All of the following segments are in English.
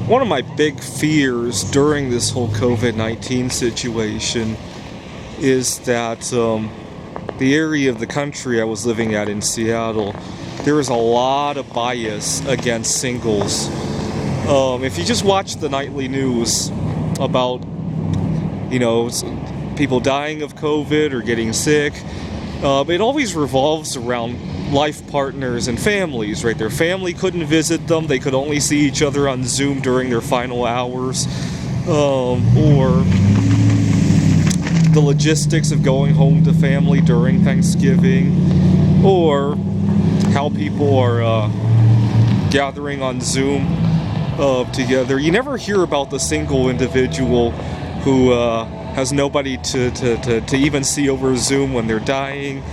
One of my big fears during this whole COVID-19 situation is that the area of the country I was living at in Seattle, there is a lot of bias against singles. If you just watch the nightly news about, people dying of COVID or getting sick, it always revolves around life partners and families, right? Their family couldn't visit them. They could only see each other on Zoom during their final hours. Or the logistics of going home to family during Thanksgiving. Or how people are gathering on Zoom together. You never hear about the single individual who has nobody to even see over Zoom when they're dying,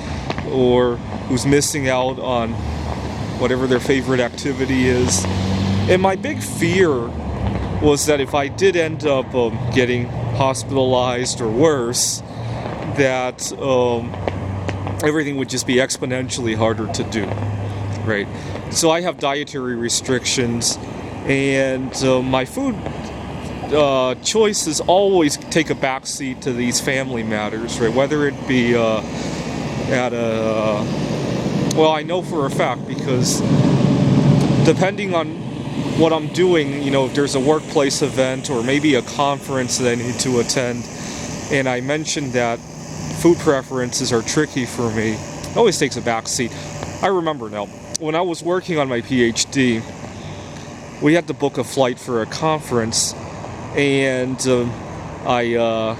or who's missing out on whatever their favorite activity is. And my big fear was that if I did end up getting hospitalized or worse, that everything would just be exponentially harder to do, right? So I have dietary restrictions, and my food choices always take a backseat to these family matters, right? Whether it be I know for a fact, because depending on what I'm doing, if there's a workplace event or maybe a conference that I need to attend, and I mentioned that food preferences are tricky for me, it always takes a backseat. I remember now, when I was working on my PhD, we had to book a flight for a conference, and I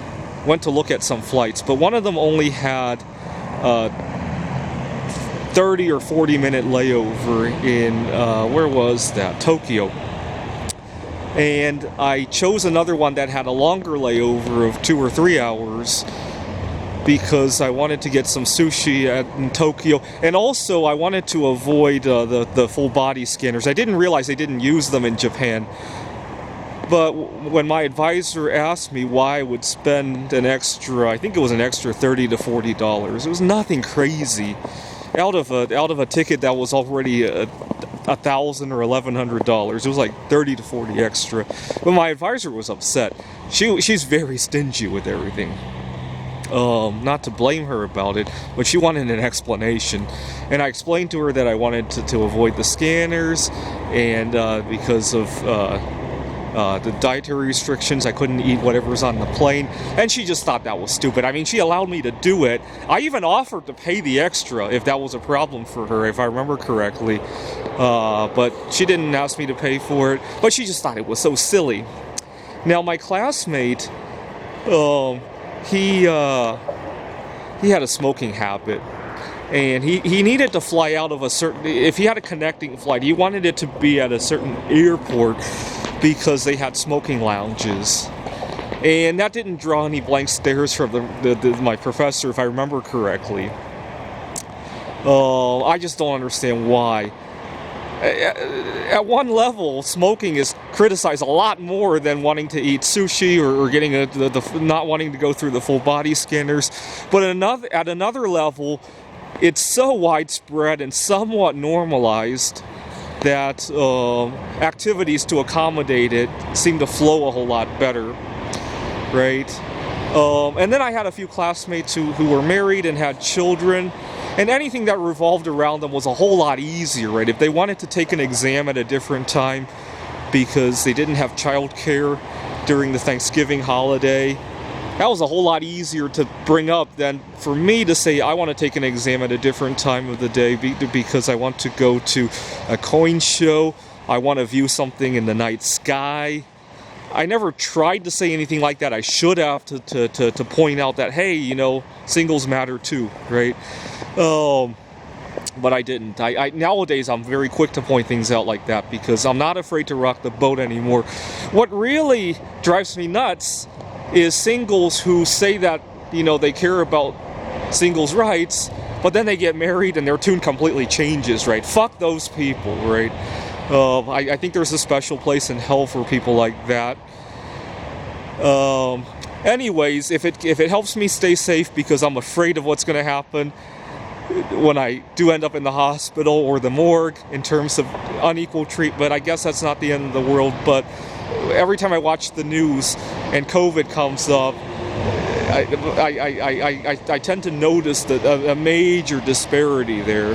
went to look at some flights, but one of them only had 30 or 40 minute layover in, where was that? Tokyo. And I chose another one that had a longer layover of 2 or 3 hours because I wanted to get some sushi in Tokyo. And also I wanted to avoid the full body scanners. I didn't realize they didn't use them in Japan. But when my advisor asked me why I would spend an extra, I think it was an extra $30 to $40. It was nothing crazy. Out of a ticket that was already $1,000 or $1,100, it was like 30 to 40 extra. But my advisor was upset. She's very stingy with everything. Not to blame her about it, but she wanted an explanation. And I explained to her that I wanted to avoid the scanners, and because of the dietary restrictions, I couldn't eat whatever's on the plane, and she just thought that was stupid. I mean, she allowed me to do it. I even offered to pay the extra if that was a problem for her, if I remember correctly, but she didn't ask me to pay for it, but she just thought it was so silly. Now, my classmate, he had a smoking habit, and he needed to fly out of a certain, if he had a connecting flight, he wanted it to be at a certain airport, because they had smoking lounges. And that didn't draw any blank stares from my professor, if I remember correctly. I just don't understand why. At one level, smoking is criticized a lot more than wanting to eat sushi or getting not wanting to go through the full body scanners. But at another level, it's so widespread and somewhat normalized that activities to accommodate it seem to flow a whole lot better, right? And then I had a few classmates who were married and had children, and anything that revolved around them was a whole lot easier, right? If they wanted to take an exam at a different time because they didn't have childcare during the Thanksgiving holiday, that was a whole lot easier to bring up than for me to say I want to take an exam at a different time of the day because I want to go to a coin show, I want to view something in the night sky. I never tried to say anything like that. I should have to point out that, hey, singles matter too, right? But I didn't. I nowadays I'm very quick to point things out like that because I'm not afraid to rock the boat anymore. What really drives me nuts is singles who say that, they care about singles' rights, but then they get married and their tune completely changes, right? Fuck those people, right? I think there's a special place in hell for people like that. Anyways, if it helps me stay safe because I'm afraid of what's going to happen when I do end up in the hospital or the morgue in terms of unequal treatment, I guess that's not the end of the world, but every time I watch the news and COVID comes up, I tend to notice that a major disparity there.